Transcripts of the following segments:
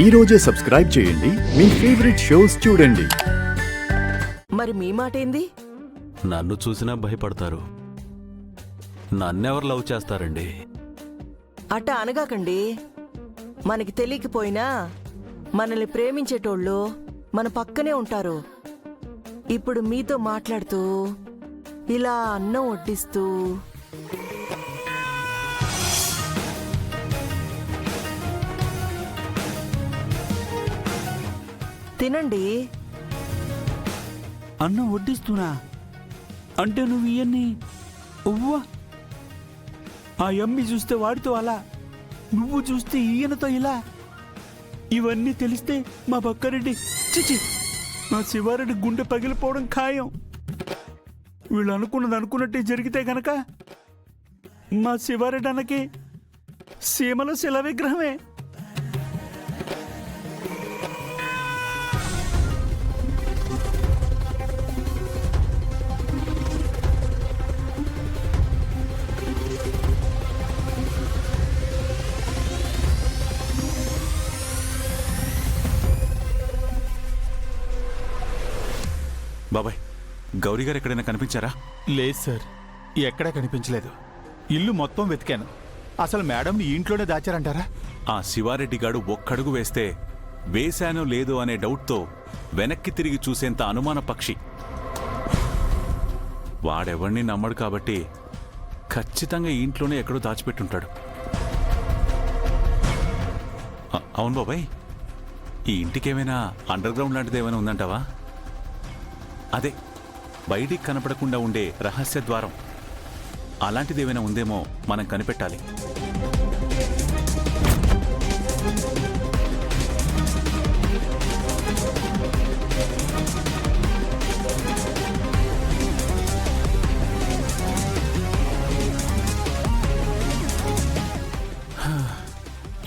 ఈ రోజే సబ్స్క్రైబ్ చేయండి, మీ ఫేవరెట్ షోస్ చూడండి. మరి మీ మాట ఏంది? నన్ను చూసినా భయపడతారు. నన్నెవరు లవ్ చేస్తారండి? అట్ట అనగాకండి. మనకి తెలియకపోయినా మనల్ని ప్రేమించేటోళ్ళు మన పక్కనే ఉంటారు. ఇప్పుడు మీతో మాట్లాడుతూ ఇలా అన్నం వడ్డిస్తూ తినండి. అన్నం వడ్డిస్తున్నా అంటే నువ్వు ఇవన్నీ ఉవ్వా ఆ యమ్మి చూస్తే వాడితో అలా, నువ్వు చూస్తే ఈయనతో ఇలా. ఇవన్నీ తెలిస్తే మా బక్కారెడ్డి చిచి మా శివారెడ్డి గుండె పగిలిపోవడం ఖాయం. వీళ్ళు అనుకున్నది అనుకున్నట్టే జరిగితే గనక మా శివారెడ్డి అన్నకి సీమలో శిల విగ్రహమే. బాబాయ్, గౌరీ గారు ఎక్కడైనా కనిపించారా? లేదు సార్, ఎక్కడా కనిపించలేదు. ఇల్లు మొత్తం వెతికాను. అసలు మేడం ఈ ఇంట్లోనే దాచారంటారా? ఆ శివారెడ్డి గాడు ఒక్కడుగు వేస్తే వేశానో లేదో అనే డౌట్తో వెనక్కి తిరిగి చూసేంత అనుమాన పక్షి. వాడెవరిని నమ్మడు కాబట్టి ఖచ్చితంగా ఈ ఇంట్లోనే ఎక్కడో దాచిపెట్టుంటాడు. అవును బాబాయ్, ఈ ఇంటికేమైనా అండర్ గ్రౌండ్ లాంటిది ఏమైనా ఉందంటావా? అదే బయటికి కనపడకుండా ఉండే రహస్య ద్వారం అలాంటిది ఏమైనా ఉందేమో మనం కనిపెట్టాలి.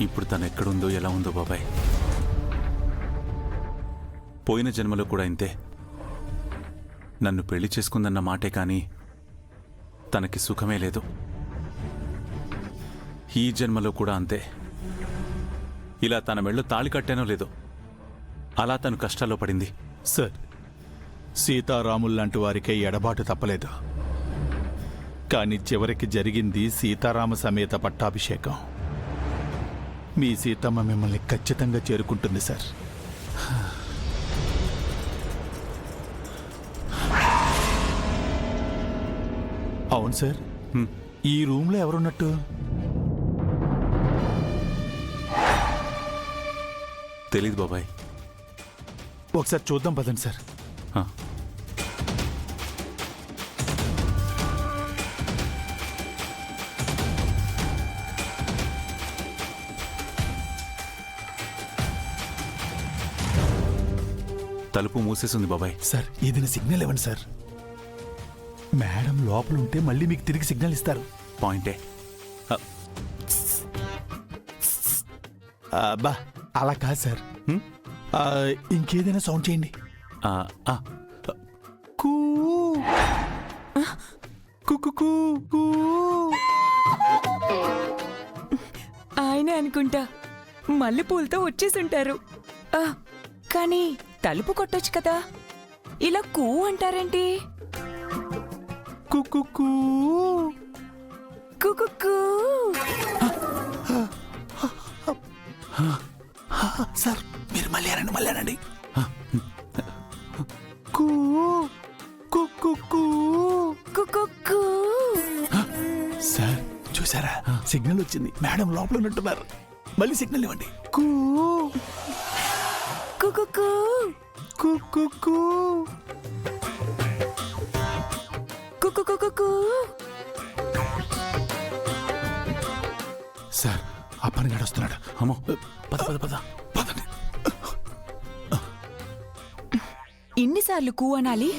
ఇప్పుడు తను ఎక్కడుందో ఎలా ఉందో బాబాయ్. పోయిన జన్మలో కూడా ఇంతే. నన్ను పెళ్లి చేసుకుందన్న మాటే కానీ తనకి సుఖమే లేదు. ఈ జన్మలో కూడా అంతే. ఇలా తన మెళ్ళు తాళి కట్టానో లేదో అలా తను కష్టాల్లో పడింది. సార్, సీతారాముల్లాంటి వారికే ఎడబాటు తప్పలేదు. కానీ చివరికి జరిగింది సీతారామ సమేత పట్టాభిషేకం. మీ సీతమ్మ మిమ్మల్ని ఖచ్చితంగా చేరుకుంటుంది సార్. అవును సార్, ఈ రూమ్లో ఎవరున్నట్టు? తెలీదు బాబాయ్. ఒకసారి చూద్దాం పదండి సార్. తలుపు మూసేసింది బాబాయ్. సార్, ఏదైనా సిగ్నల్ ఇవ్వండి సార్. మేడం లోపల ఉంటే మళ్ళీ మీకు తిరిగి సిగ్నల్ ఇస్తారు. పాయింటే. బా అలా కాదు సార్. ఇంకేదైనా సౌండ్ చేయండి. కూ కూ కూ. ఆయనే అనుకుంటా మల్లెపూలతో వచ్చేసుంటారు. కానీ తలుపు కొట్టొచ్చు కదా, ఇలా కూ అంటారేంటి? కుకు సార్, మీరు మళ్ళీ అనండి. సార్ చూసారా, సిగ్నల్ వచ్చింది. మేడం లోపల ఉన్నట్టున్నారు. మళ్ళీ సిగ్నల్ ఇవ్వండి. సార్, ఆ పని గడుస్తున్నాడు. అమ్మో, పద పద పద పదండి. ఇన్నిసార్లు కూ అనాలి?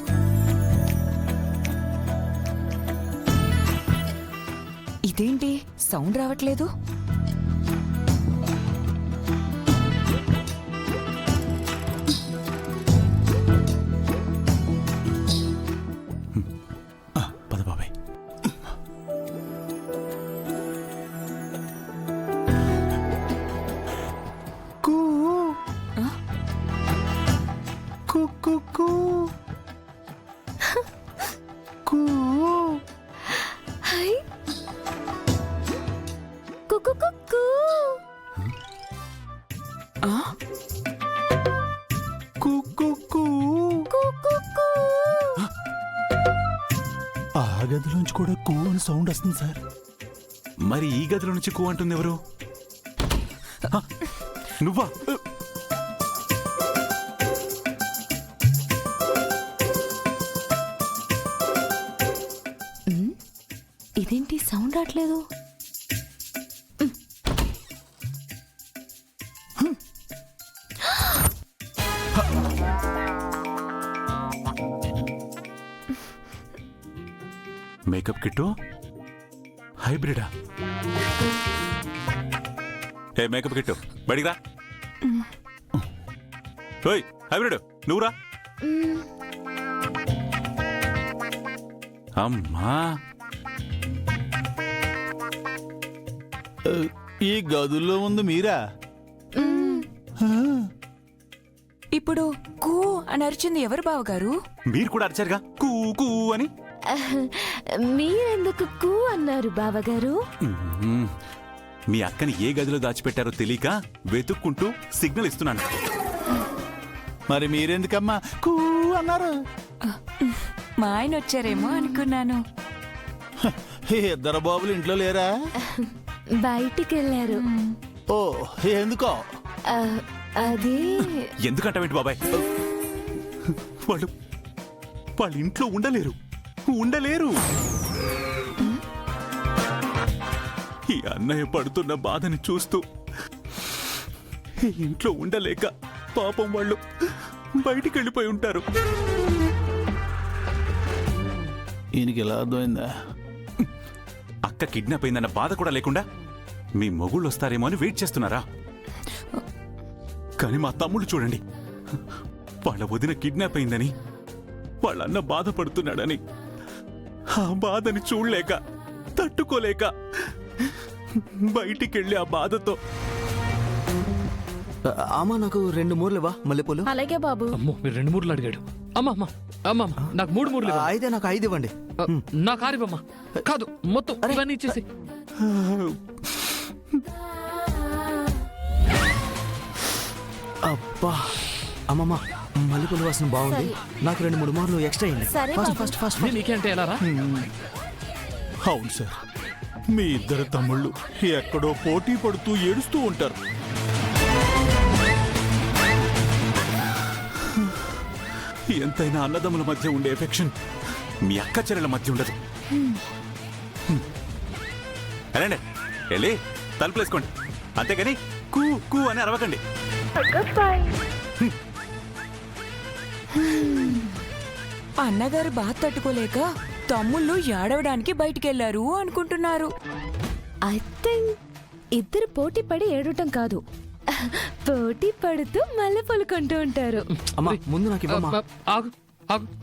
ఇదేంటి సౌండ్ రావట్లేదు? పద బాబాయ్. కూ కుక్కు కూ హై కుకు కుకు ఆ? కుక్కు కుకు ఆ గదిలోంచి కూడా కూ అని సౌండ్ వస్తుంది సార్. మరి ఈ గదిలో నుంచి కూ అంటుంది ఎవరు? హ, నువ్వా? ఇదేంటి సౌండ్ రావట్లేదు? మేకప్ కిట్టు హైబ్రిడా? ఏ మేకప్ కిట్టు బయటికి రా. ఓయ్ హైబ్రిడ్ నువ్వురా. అమ్మా ఈ గదుల్లో ఉంది మీరా? ఇప్పుడు కూ అని అరిచింది ఎవరు బావగారు? మీరు కూడా అరిచారుగా కూ కూ అని. మీరెందుకు కూ అన్నారు బావగారు? మ్మ్. మీ అక్కని ఏ గదిలో దాచిపెట్టారో తెలియక వెతుక్కుంటూ సిగ్నల్ ఇస్తున్నాను. మరి మీరెందుకమ్మా కూ అన్నారు? మా ఆయన వచ్చారేమో అనుకున్నాను. ఇద్దరు బాబులు ఇంట్లో లేరా? బయటికి వెళ్ళారు. ఓ ఎందుకో? అది ఎందుకంటావేంటి బాబాయ్? వాళ్ళు వాళ్ళ ఇంట్లో ఉండలేరు. ఈ అన్నయ్య పడుతున్న బాధని చూస్తూ ఈ ఇంట్లో ఉండలేక పాపం వాళ్ళు బయటికి వెళ్ళిపోయి ఉంటారు. ఈయనకి ఎలా అర్థమైందా? అక్క కిడ్నాప్ అయిందన్న బాధ కూడా లేకుండా మీ మొగుళ్ళు వస్తారేమో అని వెయిట్ చేస్తున్నారా? కానీ మా తమ్ముళ్ళు చూడండి, వాళ్ళ వదిన కిడ్నాప్ అయిందని వాళ్ళ అన్న బాధపడుతున్నాడని ఆ బాధని చూడలేక తట్టుకోలేక బయటికెళ్ళి ఆ బాధతో అమ్మా నాకు 2 మూరలు మల్లెపూలు. అలాగే బాబు. అమ్మో మీరు 2 మూరలు అడిగాడు. అమ్మా నాకు 3 మూరలు ఇవ్వు. అయితే నాకు 5 ఇవ్వండి. నాకు 6 ఇవ్వమ్మా. కాదు మొత్తం ఇవన్నీ ఇచ్చేసి. అబ్బా అమ్మమ్మ మల్లెపూలు వాసన బాగుంది. నాకు 2-3 మూరలు ఎక్స్ట్రా అయ్యింది. సరే ఫస్ట్ నీకే అంటే ఎలా రా? అవును సార్, మీ ఇద్దరు తమ్ముళ్ళు ఎక్కడో పోటీ పడుతూ ఏడుస్తూ ఉంటారు. ఎంతైనా అన్నదమ్ముల మధ్య ఉండే ఎఫెక్షన్ మీ అక్క చెల్లెల మధ్య ఉండదు. వెళ్ళండి, వెళ్ళి తలుపులేసుకోండి. అంతేగాని కూ కూ అని అరవకండి. అన్నగారు బాధ తట్టుకోలేక తమ్ముళ్ళు ఏడవడానికి బయటికెళ్లారు అనుకుంటున్నారు. ఐ థింక్ ఇద్దరు పోటీ పడి ఏడవటం కాదు, పోటీ పడుతూ మల్లెపూలు కొంటూ ఉంటారు. అమ్మా ముందు నాకు ఇవ్వమ్మా. ఆగు ఆగు